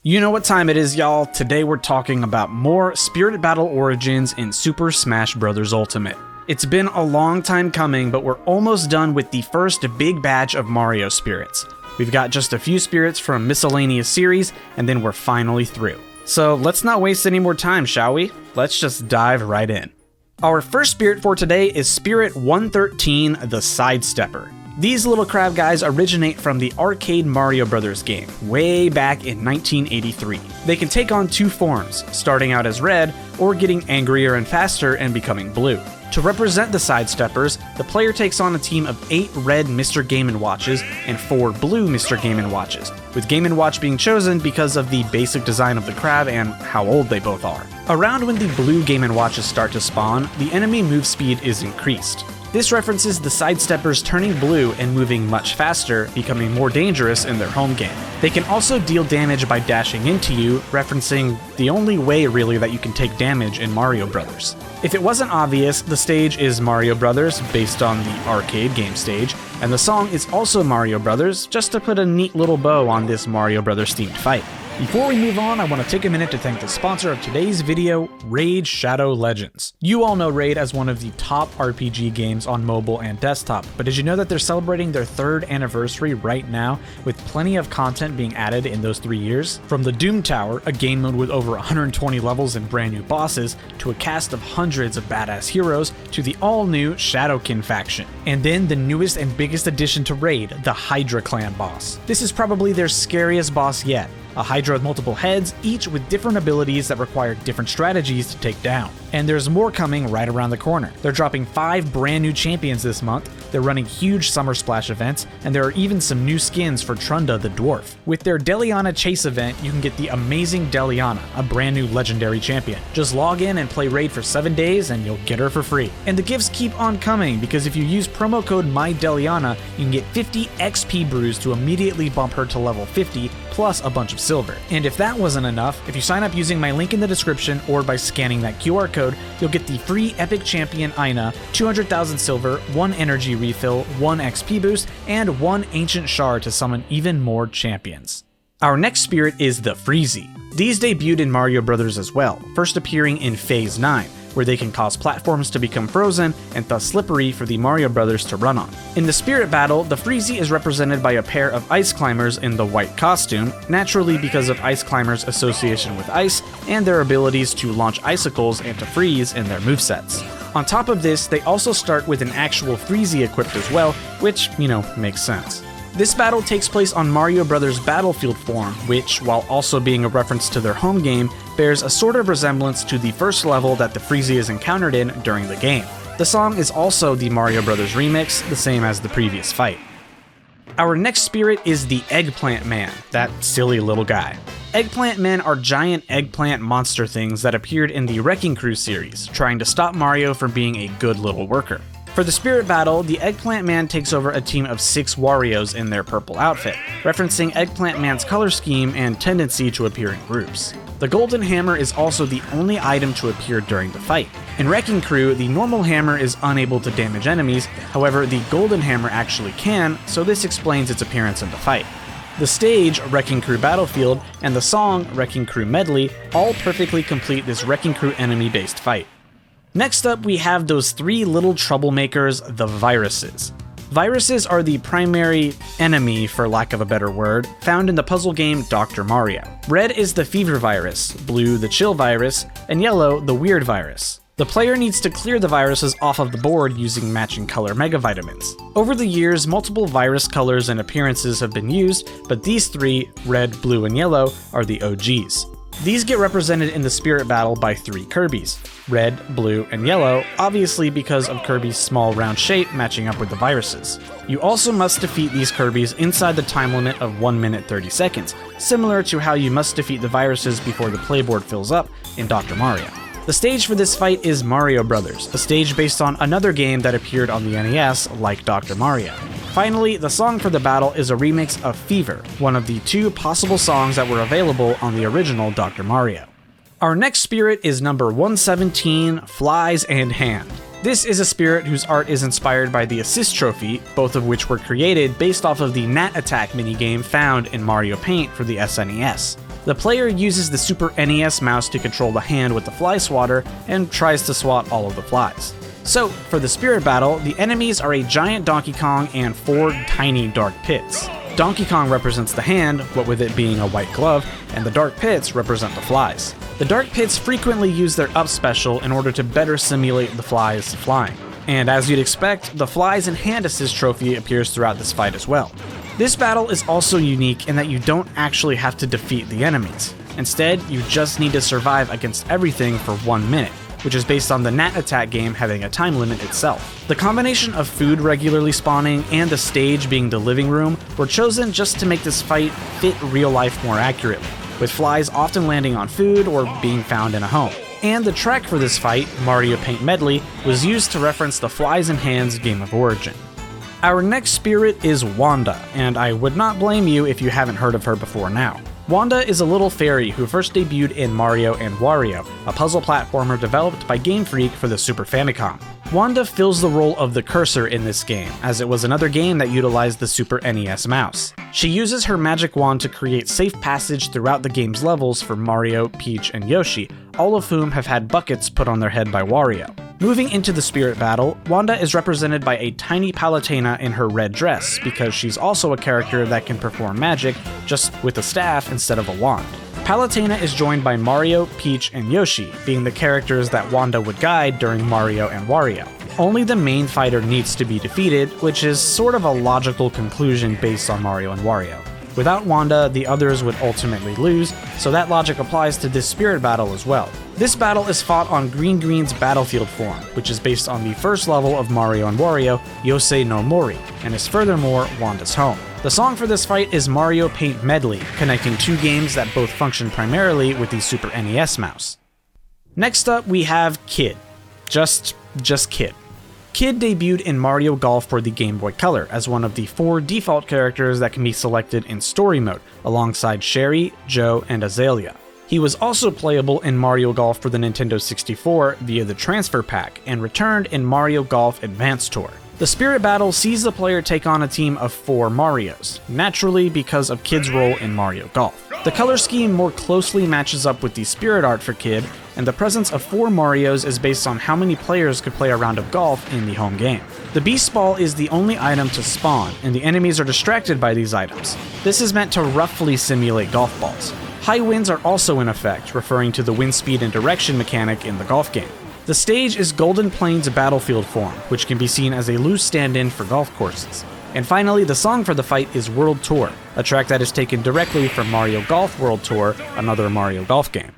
You know what time it is, y'all. Today we're talking about more Spirit Battle Origins in Super Smash Bros. Ultimate. It's been a long time coming, but we're almost done with the first big batch of Mario spirits. We've got just a few spirits from miscellaneous series, and then we're finally through. So let's not waste any more time, shall we? Let's just dive right in. Our first spirit for today is Spirit 113, the Sidestepper. These little crab guys originate from the arcade Mario Bros. Game, way back in 1983. They can take on two forms, starting out as red, or getting angrier and faster and becoming blue. To represent the Sidesteppers, the player takes on a team of 8 red Mr. Game & Watches and 4 blue Mr. Game & Watches, with Game & Watch being chosen because of the basic design of the crab and how old they both are. Around when the blue Game & Watches start to spawn, the enemy move speed is increased. This references the Sidesteppers turning blue and moving much faster, becoming more dangerous in their home game. They can also deal damage by dashing into you, referencing the only way really that you can take damage in Mario Bros. If it wasn't obvious, the stage is Mario Bros. Based on the arcade game stage, and the song is also Mario Bros. Just to put a neat little bow on this Mario Bros. Themed fight. Before we move on, I want to take a minute to thank the sponsor of today's video, Raid Shadow Legends. You all know Raid as one of the top RPG games on mobile and desktop, but did you know that they're celebrating their 3rd anniversary right now, with plenty of content being added in those 3 years? From the Doom Tower, a game mode with over 120 levels and brand new bosses, to a cast of hundreds of badass heroes, to the all-new Shadowkin faction. And then the newest and biggest addition to Raid, the Hydra Clan boss. This is probably their scariest boss yet. A Hydra with multiple heads, each with different abilities that require different strategies to take down. And there's more coming right around the corner. They're dropping 5 brand new champions this month, they're running huge Summer Splash events, and there are even some new skins for Trunda the Dwarf. With their Deliana Chase event, you can get the amazing Deliana, a brand new legendary champion. Just log in and play Raid for 7 days and you'll get her for free. And the gifts keep on coming, because if you use promo code MyDeliana, you can get 50 XP brews to immediately bump her to level 50, plus a bunch of silver. And if that wasn't enough, if you sign up using my link in the description or by scanning that QR code, you'll get the free Epic Champion Ina, 200,000 silver, 1 energy refill, 1 XP boost, and 1 ancient shard to summon even more champions. Our next spirit is the Freezie. These debuted in Mario Bros. As well, first appearing in Phase 9, where they can cause platforms to become frozen and thus slippery for the Mario Bros. To run on. In the Spirit Battle, the Freezie is represented by a pair of ice climbers in the white costume, naturally because of ice climbers' association with ice and their abilities to launch icicles and to freeze in their movesets. On top of this, they also start with an actual Freezie equipped as well, which, makes sense. This battle takes place on Mario Bros. Battlefield form, which, while also being a reference to their home game, bears a sort of resemblance to the first level that the Freezie is encountered in during the game. The song is also the Mario Bros. Remix, the same as the previous fight. Our next spirit is the Eggplant Man, that silly little guy. Eggplant Men are giant eggplant monster things that appeared in the Wrecking Crew series, trying to stop Mario from being a good little worker. For the Spirit Battle, the Eggplant Man takes over a team of 6 Warios in their purple outfit, referencing Eggplant Man's color scheme and tendency to appear in groups. The Golden Hammer is also the only item to appear during the fight. In Wrecking Crew, the normal hammer is unable to damage enemies, however the Golden Hammer actually can, so this explains its appearance in the fight. The stage, Wrecking Crew Battlefield, and the song, Wrecking Crew Medley, all perfectly complete this Wrecking Crew enemy-based fight. Next up, we have those 3 little troublemakers, the viruses. Viruses are the primary enemy, for lack of a better word, found in the puzzle game Dr. Mario. Red is the fever virus, blue the chill virus, and yellow the weird virus. The player needs to clear the viruses off of the board using matching color megavitamins. Over the years, multiple virus colors and appearances have been used, but these 3, red, blue, and yellow, are the OGs. These get represented in the Spirit Battle by 3 Kirbys, red, blue, and yellow, obviously because of Kirby's small round shape matching up with the viruses. You also must defeat these Kirbys inside the time limit of 1 minute 30 seconds, similar to how you must defeat the viruses before the playboard fills up in Dr. Mario. The stage for this fight is Mario Bros., a stage based on another game that appeared on the NES like Dr. Mario. Finally, the song for the battle is a remix of Fever, one of the 2 possible songs that were available on the original Dr. Mario. Our next spirit is number 117, Flies and Hand. This is a spirit whose art is inspired by the Assist Trophy, both of which were created based off of the Gnat Attack minigame found in Mario Paint for the SNES. The player uses the Super NES mouse to control the hand with the fly swatter and tries to swat all of the flies. So, for the spirit battle, the enemies are a giant Donkey Kong and 4 tiny dark pits. Donkey Kong represents the hand, what with it being a white glove, and the dark pits represent the flies. The dark pits frequently use their up special in order to better simulate the flies flying. And as you'd expect, the flies and hand assist trophy appears throughout this fight as well. This battle is also unique in that you don't actually have to defeat the enemies. Instead, you just need to survive against everything for 1 minute, which is based on the Gnat Attack game having a time limit itself. The combination of food regularly spawning and the stage being the living room were chosen just to make this fight fit real life more accurately, with flies often landing on food or being found in a home. And the track for this fight, Mario Paint Medley, was used to reference the Flies and Hands game of origin. Our next spirit is Wanda, and I would not blame you if you haven't heard of her before now. Wanda is a little fairy who first debuted in Mario and Wario, a puzzle platformer developed by Game Freak for the Super Famicom. Wanda fills the role of the cursor in this game, as it was another game that utilized the Super NES mouse. She uses her magic wand to create safe passage throughout the game's levels for Mario, Peach, and Yoshi, all of whom have had buckets put on their head by Wario. Moving into the spirit battle, Wanda is represented by a tiny Palutena in her red dress, because she's also a character that can perform magic, just with a staff instead of a wand. Palutena is joined by Mario, Peach, and Yoshi, being the characters that Wanda would guide during Mario and Wario. Only the main fighter needs to be defeated, which is sort of a logical conclusion based on Mario and Wario. Without Wanda, the others would ultimately lose, so that logic applies to this spirit battle as well. This battle is fought on Green Green's battlefield form, which is based on the first level of Mario and Wario, Yosei no Mori, and is furthermore Wanda's home. The song for this fight is Mario Paint Medley, connecting 2 games that both function primarily with the Super NES mouse. Next up, we have Kid. Just Kid. Kid debuted in Mario Golf for the Game Boy Color as one of the 4 default characters that can be selected in story mode, alongside Sherry, Joe, and Azalea. He was also playable in Mario Golf for the Nintendo 64 via the Transfer Pack, and returned in Mario Golf Advance Tour. The spirit battle sees the player take on a team of 4 Marios, naturally because of Kid's role in Mario Golf. The color scheme more closely matches up with the spirit art for Kid, and the presence of 4 Marios is based on how many players could play a round of golf in the home game. The Beast Ball is the only item to spawn, and the enemies are distracted by these items. This is meant to roughly simulate golf balls. High winds are also in effect, referring to the wind speed and direction mechanic in the golf game. The stage is Golden Plains battlefield form, which can be seen as a loose stand-in for golf courses. And finally, the song for the fight is World Tour, a track that is taken directly from Mario Golf World Tour, another Mario Golf game.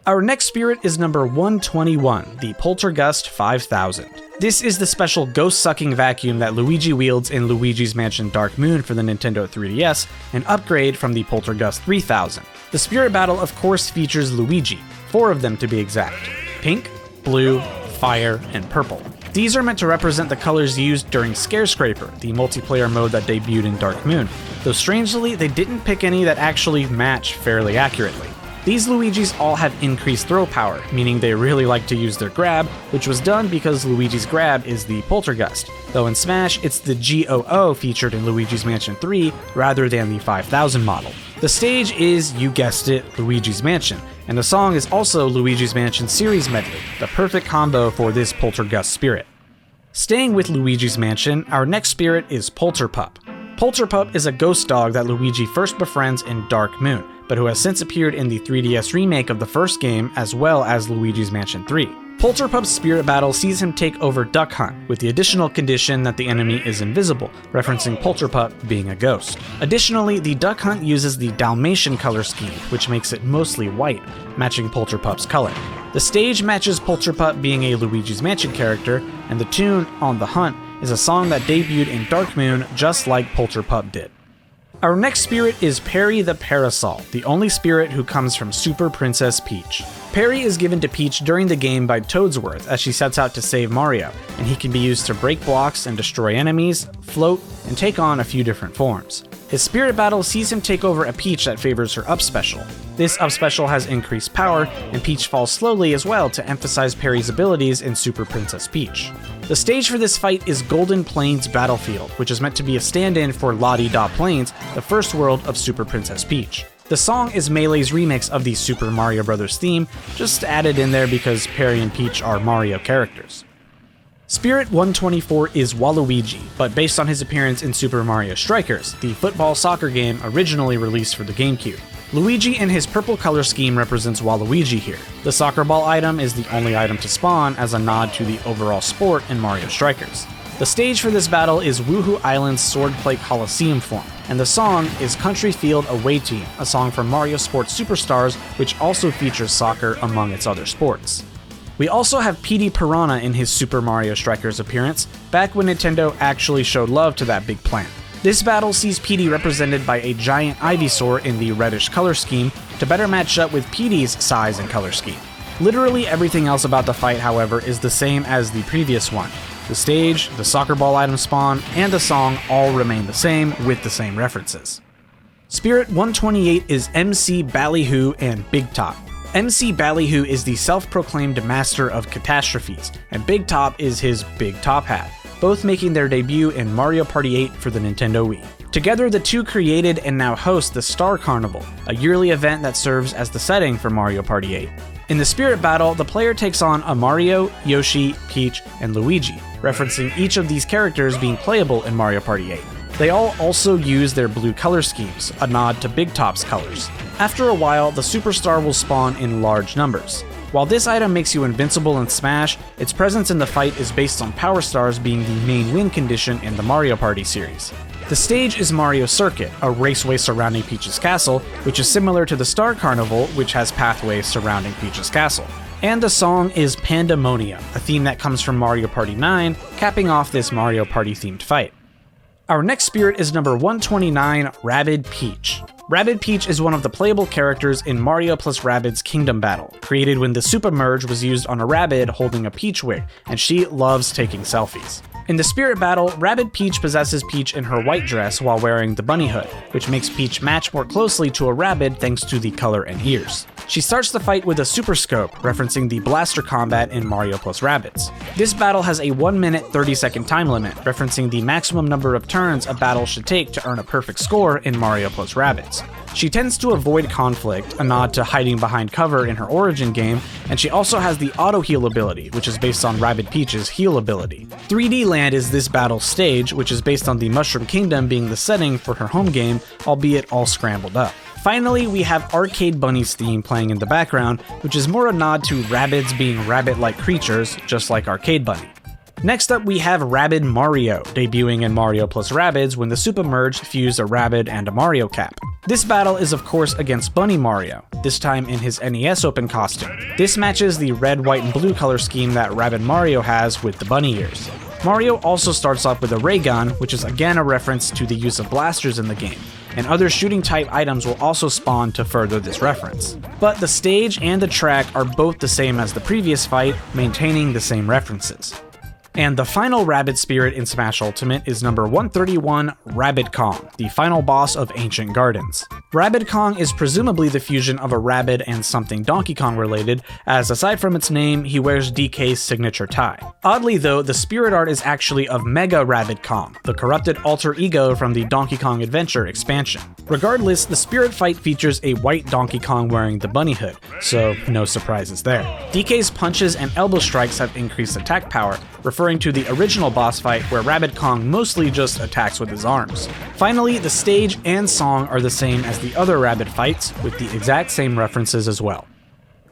Our next spirit is number 121, the Poltergust 5000. This is the special ghost-sucking vacuum that Luigi wields in Luigi's Mansion Dark Moon for the Nintendo 3DS, an upgrade from the Poltergust 3000. The spirit battle of course features Luigi, 4 of them to be exact: pink, blue, fire, and purple. These are meant to represent the colors used during Scarescraper, the multiplayer mode that debuted in Dark Moon, though strangely they didn't pick any that actually match fairly accurately. These Luigis all have increased throw power, meaning they really like to use their grab, which was done because Luigi's grab is the Poltergust, though in Smash it's the GOO featured in Luigi's Mansion 3 rather than the 5000 model. The stage is, you guessed it, Luigi's Mansion, and the song is also Luigi's Mansion Series Medley, the perfect combo for this Poltergust spirit. Staying with Luigi's Mansion, our next spirit is Polterpup. Polterpup is a ghost dog that Luigi first befriends in Dark Moon, but who has since appeared in the 3DS remake of the first game as well as Luigi's Mansion 3. Polterpup's spirit battle sees him take over Duck Hunt, with the additional condition that the enemy is invisible, referencing Polterpup being a ghost. Additionally, the Duck Hunt uses the Dalmatian color scheme, which makes it mostly white, matching Polterpup's color. The stage matches Polterpup being a Luigi's Mansion character, and the tune, On the Hunt, is a song that debuted in Dark Moon just like Polterpup did. Our next spirit is Perry the Parasol, the only spirit who comes from Super Princess Peach. Perry is given to Peach during the game by Toadsworth as she sets out to save Mario, and he can be used to break blocks and destroy enemies, float, and take on a few different forms. His spirit battle sees him take over a Peach that favors her up special. This up special has increased power, and Peach falls slowly as well to emphasize Perry's abilities in Super Princess Peach. The stage for this fight is Golden Plains Battlefield, which is meant to be a stand-in for La-Di-Da Plains, the first world of Super Princess Peach. The song is Melee's remix of the Super Mario Bros. Theme, just added in there because Perry and Peach are Mario characters. Spirit 124 is Waluigi, but based on his appearance in Super Mario Strikers, the football soccer game originally released for the GameCube. Luigi in his purple color scheme represents Waluigi here. The soccer ball item is the only item to spawn as a nod to the overall sport in Mario Strikers. The stage for this battle is Woohoo Island's Swordplay Coliseum form, and the song is Country Field Away Team, a song from Mario Sports Superstars which also features soccer among its other sports. We also have Petey Piranha in his Super Mario Strikers appearance, back when Nintendo actually showed love to that big plant. This battle sees Petey represented by a giant Ivysaur in the reddish color scheme to better match up with Petey's size and color scheme. Literally everything else about the fight, however, is the same as the previous one. The stage, the soccer ball item spawn, and the song all remain the same with the same references. Spirit 128 is MC Ballyhoo and Big Top. MC Ballyhoo is the self-proclaimed master of catastrophes, and Big Top is his big top hat, both making their debut in Mario Party 8 for the Nintendo Wii. Together, the two created and now host the Star Carnival, a yearly event that serves as the setting for Mario Party 8. In the Spirit Battle, the player takes on a Mario, Yoshi, Peach, and Luigi, referencing each of these characters being playable in Mario Party 8. They all also use their blue color schemes, a nod to Big Top's colors. After a while, the Superstar will spawn in large numbers. While this item makes you invincible in Smash, its presence in the fight is based on Power Stars being the main win condition in the Mario Party series. The stage is Mario Circuit, a raceway surrounding Peach's castle, which is similar to the Star Carnival, which has pathways surrounding Peach's castle. And the song is Pandemonium, a theme that comes from Mario Party 9, capping off this Mario Party themed fight. Our next spirit is number 129, Rabbid Peach. Rabbid Peach is one of the playable characters in Mario plus Rabbids Kingdom Battle, created when the Super Merge was used on a Rabbid holding a Peach wig, and she loves taking selfies. In the Spirit Battle, Rabbid Peach possesses Peach in her white dress while wearing the bunny hood, which makes Peach match more closely to a Rabbid thanks to the color and ears. She starts the fight with a Super Scope, referencing the blaster combat in Mario plus Rabbids. This battle has a 1 minute 30-second time limit, referencing the maximum number of turns a battle should take to earn a perfect score in Mario plus Rabbids. She tends to avoid conflict, a nod to hiding behind cover in her origin game, and she also has the auto heal ability, which is based on Rabbid Peach's heal ability. 3D Land is this battle's stage, which is based on the Mushroom Kingdom being the setting for her home game, albeit all scrambled up. Finally, we have Arcade Bunny's theme playing in the background, which is more a nod to Rabbids being rabbit-like creatures, just like Arcade Bunny. Next up, we have Rabbid Mario, debuting in Mario plus Rabbids when the Super Merge fused a Rabbid and a Mario cap. This battle is of course against Bunny Mario, this time in his NES Open costume. This matches the red, white, and blue color scheme that Rabbid Mario has with the bunny ears. Mario also starts off with a ray gun, which is again a reference to the use of blasters in the game, and other shooting type items will also spawn to further this reference. But the stage and the track are both the same as the previous fight, maintaining the same references. And the final Rabbid spirit in Smash Ultimate is number 131, Rabbid Kong, the final boss of Ancient Gardens. Rabbid Kong is presumably the fusion of a Rabbid and something Donkey Kong related, as aside from its name, he wears DK's signature tie. Oddly though, the spirit art is actually of Mega Rabbid Kong, the corrupted alter ego from the Donkey Kong Adventure expansion. Regardless, the spirit fight features a white Donkey Kong wearing the bunny hood, so no surprises there. DK's punches and elbow strikes have increased attack power, referring to the original boss fight where Rabbid Kong mostly just attacks with his arms. Finally, the stage and song are the same as the other Rabbid fights, with the exact same references as well.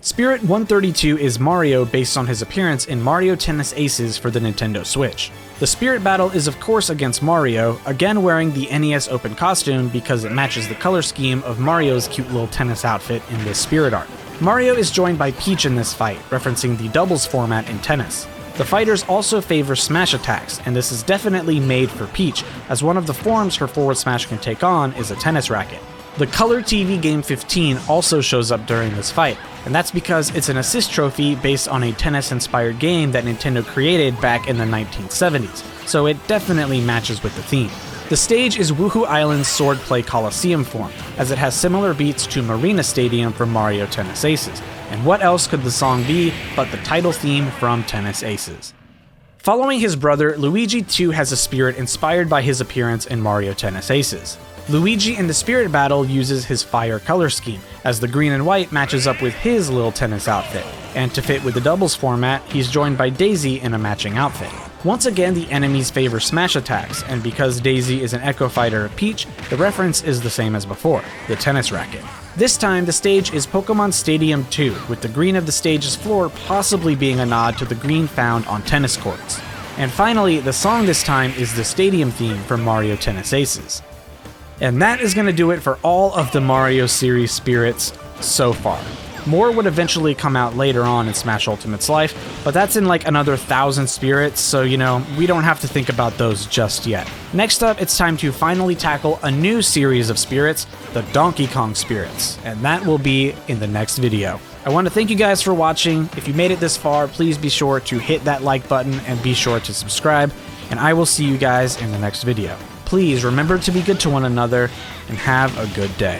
Spirit 132 is Mario based on his appearance in Mario Tennis Aces for the Nintendo Switch. The Spirit Battle is of course against Mario, again wearing the NES Open costume because it matches the color scheme of Mario's cute little tennis outfit in this Spirit art. Mario is joined by Peach in this fight, referencing the doubles format in tennis. The fighters also favor smash attacks, and this is definitely made for Peach, as one of the forms her forward smash can take on is a tennis racket. The Color TV Game 15 also shows up during this fight, and that's because it's an assist trophy based on a tennis-inspired game that Nintendo created back in the 1970s, so it definitely matches with the theme. The stage is Woohoo Island's Swordplay Coliseum form, as it has similar beats to Marina Stadium from Mario Tennis Aces, and what else could the song be but the title theme from Tennis Aces? Following his brother, Luigi too has a spirit inspired by his appearance in Mario Tennis Aces. Luigi in the Spirit Battle uses his fire color scheme, as the green and white matches up with his little tennis outfit, and to fit with the doubles format, he's joined by Daisy in a matching outfit. Once again, the enemies favor smash attacks, and because Daisy is an Echo Fighter of Peach, the reference is the same as before, the tennis racket. This time, the stage is Pokemon Stadium 2, with the green of the stage's floor possibly being a nod to the green found on tennis courts. And finally, the song this time is the stadium theme from Mario Tennis Aces. And that is going to do it for all of the Mario series spirits so far. More would eventually come out later on in Smash Ultimate's life, but that's in like another 1,000 spirits, so you know, we don't have to think about those just yet. Next up, it's time to finally tackle a new series of spirits, the Donkey Kong spirits, and that will be in the next video. I want to thank you guys for watching. If you made it this far, please be sure to hit that like button and be sure to subscribe, and I will see you guys in the next video. Please remember to be good to one another, and have a good day.